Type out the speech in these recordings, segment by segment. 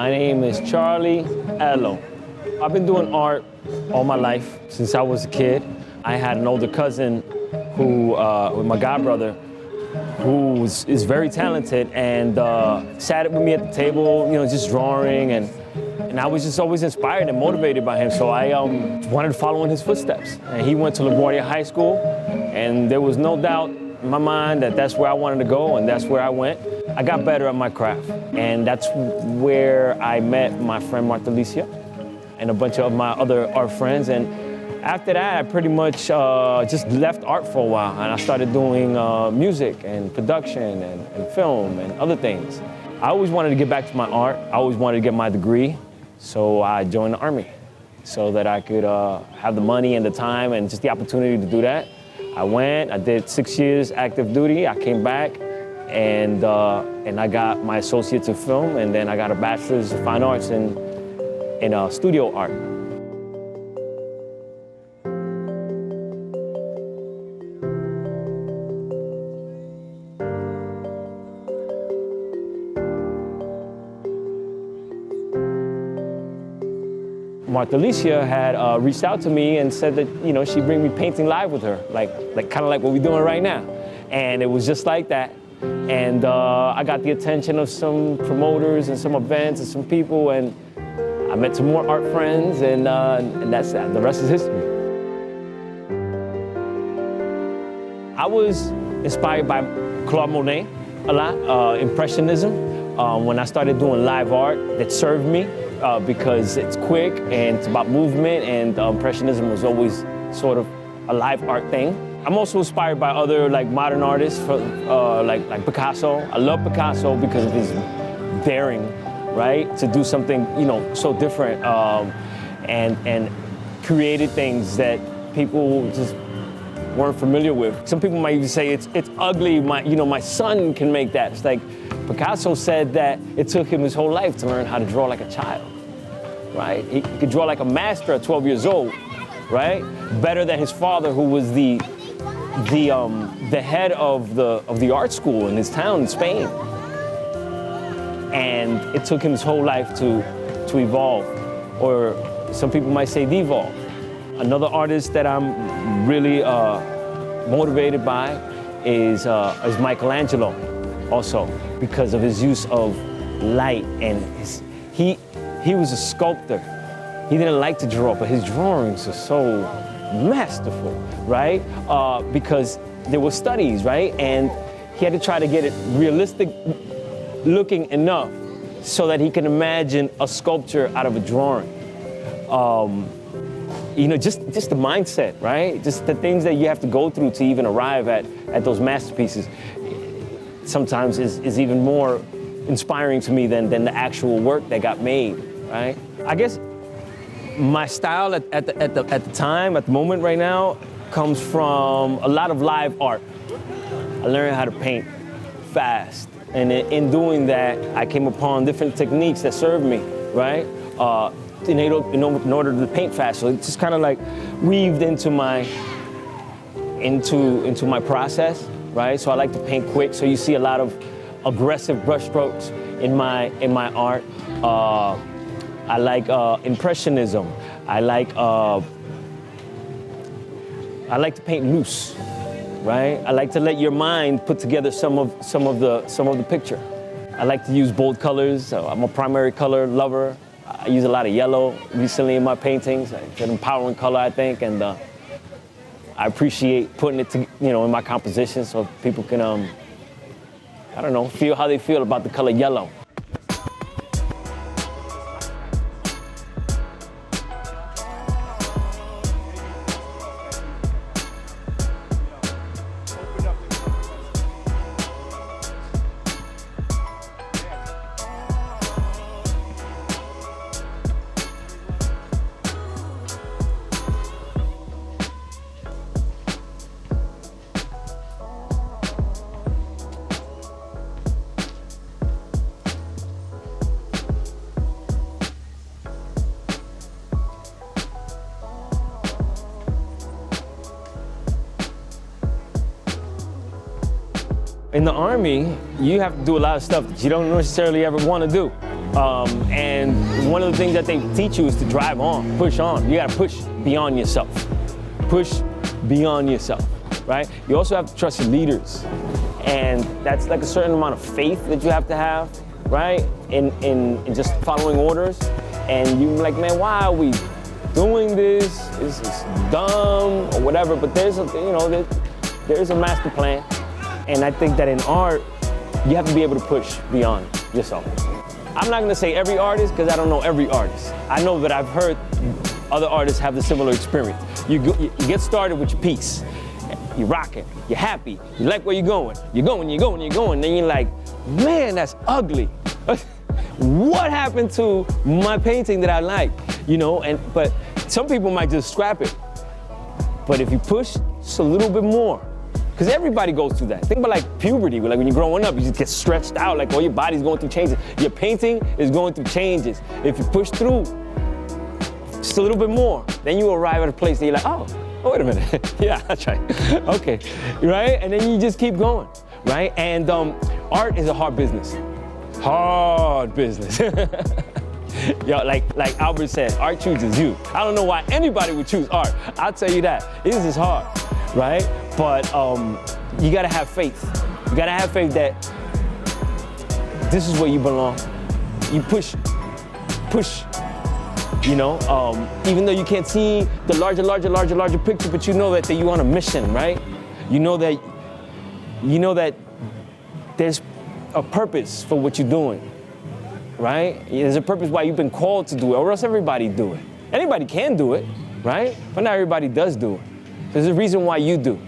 My name is Charlie Ello. I've been doing art all my life since I was a kid. I had an older cousin who, my godbrother, who is very talented and sat with me at the table, just drawing, and I was just always inspired and motivated by him. So I wanted to follow in his footsteps. And he went to LaGuardia High School, and there was no doubt in my mind that that's where I wanted to go, and that's where I went. I got better at my craft, and that's where I met my friend Marta Alicia and a bunch of my other art friends. And after that, I pretty much just left art for a while, and I started doing music and production and film and other things. I always wanted to get back to my art. I always wanted to get my degree, so I joined the Army so that I could have the money and the time and just the opportunity to do that. I went, I did 6 years active duty, I came back, and I got my associates in film, and then I got a bachelor's of fine arts in studio art. Marta Alicia had reached out to me and said that she'd bring me painting live with her, like kind of like what we're doing right now, and it was just like that. And I got the attention of some promoters and some events and some people, and I met some more art friends, and that's that. The rest is history. I was inspired by Claude Monet a lot, Impressionism, when I started doing live art that served me. Because it's quick and it's about movement, and Impressionism was always sort of a live art thing. I'm also inspired by other modern artists, like Picasso. I love Picasso because of his daring, right, to do something so different, and created things that people just weren't familiar with. Some people might even say it's ugly. My son can make that. It's like Picasso said that it took him his whole life to learn how to draw like a child, right? He could draw like a master at 12 years old, right? Better than his father, who was the head of the art school in his town in Spain. And it took him his whole life to evolve, or some people might say devolve. Another artist that I'm really motivated by is Michelangelo, also because of his use of light, and he was a sculptor. He didn't like to draw, but his drawings are so masterful, right? Because there were studies, right? And he had to try to get it realistic looking enough so that he can imagine a sculpture out of a drawing. Just the mindset, right? Just the things that you have to go through to even arrive at those masterpieces sometimes is even more inspiring to me than the actual work that got made, right? I guess my style at the moment right now comes from a lot of live art. I learned how to paint fast, and in doing that, I came upon different techniques that served me, right? In order to paint fast, so it's just kind of like weaved into my process, right? So I like to paint quick. So you see a lot of aggressive brushstrokes in my art. I like Impressionism. I like to paint loose, right? I like to let your mind put together some of the picture. I like to use bold colors. I'm a primary color lover. I use a lot of yellow recently in my paintings. It's an empowering color, I think, and I appreciate putting it in my composition so people can, feel how they feel about the color yellow. In the Army, you have to do a lot of stuff that you don't necessarily ever want to do. And one of the things that they teach you is to drive on, push on. You gotta push beyond yourself. Push beyond yourself, right? You also have to trust your leaders. And that's like a certain amount of faith that you have to have, right? In just following orders. And you're like, man, why are we doing this? This is dumb or whatever. But there's a master plan. And I think that in art, you have to be able to push beyond yourself. I'm not gonna say every artist, because I don't know every artist. I know that I've heard other artists have the similar experience. You get started with your piece. You're rocking, you're happy, you like where you're going. You're going. Then you're like, man, that's ugly. What happened to my painting that I like? But some people might just scrap it. But if you push just a little bit more, because everybody goes through that. Think about like puberty, like when you're growing up, you just get stretched out, like all your body's going through changes. Your painting is going through changes. If you push through just a little bit more, then you arrive at a place that you're like, oh, wait a minute. Yeah, that's right. Okay, right? And then you just keep going, right? And art is a hard business. Hard business. Yo, like Albert said, art chooses you. I don't know why anybody would choose art. I'll tell you that. This is hard, right? But you gotta have faith. You gotta have faith that this is where you belong. You push. Even though you can't see the larger picture, but you know that you're on a mission, right? You know that there's a purpose for what you're doing, right? There's a purpose why you've been called to do it, or else everybody do it. Anybody can do it, right? But not everybody does do it. There's a reason why you do.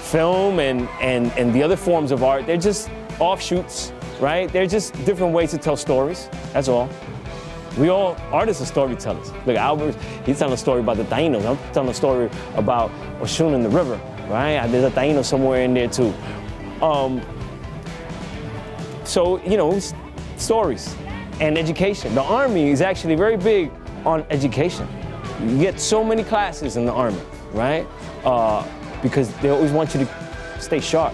Film and the other forms of art, they're just offshoots, right? They're just different ways to tell stories, that's all. Artists are storytellers. Look, Albert, he's telling a story about the Tainos. I'm telling a story about Oshun in the river, right? There's a Taino somewhere in there too. Stories and education. The Army is actually very big on education. You get so many classes in the Army, right? Because they always want you to stay sharp.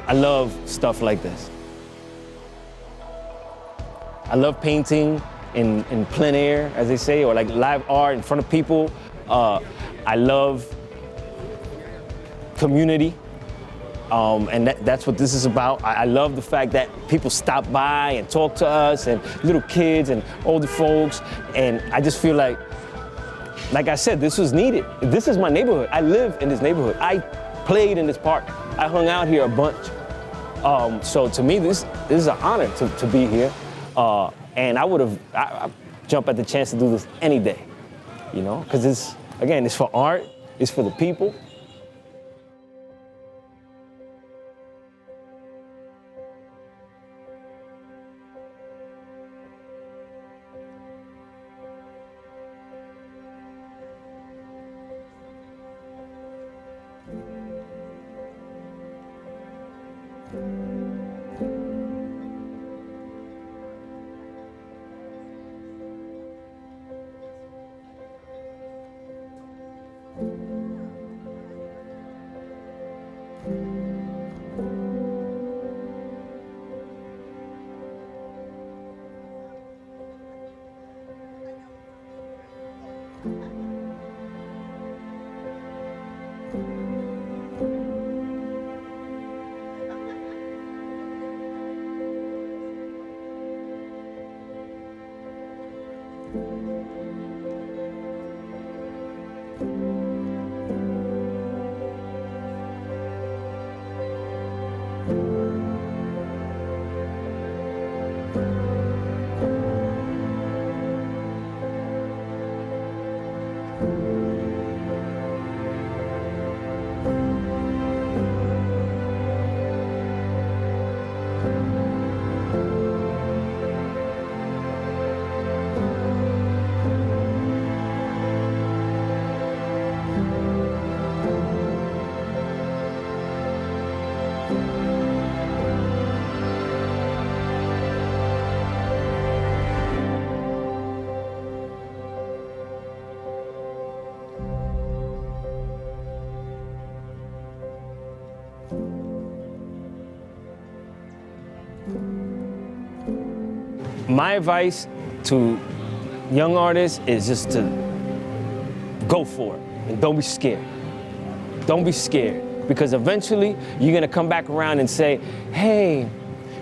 I love stuff like this. I love painting in plein air, as they say, or like live art in front of people. I love community, and that's what this is about. I love the fact that people stop by and talk to us, and little kids and older folks, and I just feel like I said, this was needed. This is my neighborhood. I live in this neighborhood. I played in this park. I hung out here a bunch. So to me, this is an honor to be here. And I jump at the chance to do this any day, because it's for art, it's for the people. My advice to young artists is just to go for it and don't be scared. Don't be scared, because eventually you're gonna come back around and say, hey,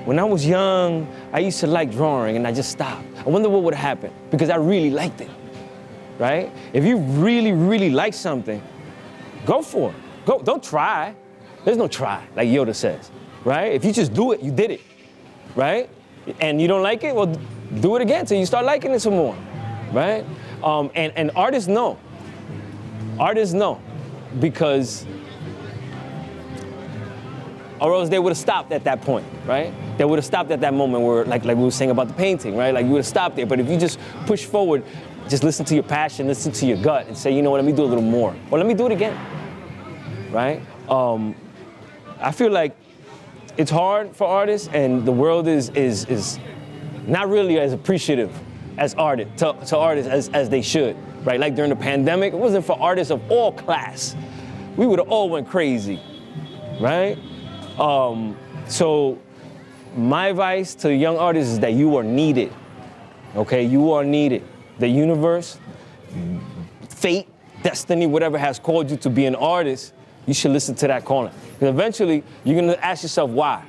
when I was young, I used to like drawing and I just stopped. I wonder what would have happened, because I really liked it, right? If you really, really like something, go for it. Go, don't try. There's no try, like Yoda says, right? If you just do it, you did it, right? And you don't like it, well, do it again till you start liking it some more, right? And artists know. Artists know, because, or else they would have stopped at that point, right? They would have stopped at that moment where, like we were saying about the painting, right? Like you would have stopped there. But if you just push forward, just listen to your passion, listen to your gut, and say, you know what, let me do a little more, or let me do it again, right? I feel like it's hard for artists, and the world is not really as appreciative as artists to artists as they should, right? Like during the pandemic, it wasn't for artists of all class. We would have all went crazy, right? So my advice to young artists is that you are needed, okay? You are needed. The universe, fate, destiny, whatever has called you to be an artist, you should listen to that calling. Because eventually, you're gonna ask yourself why.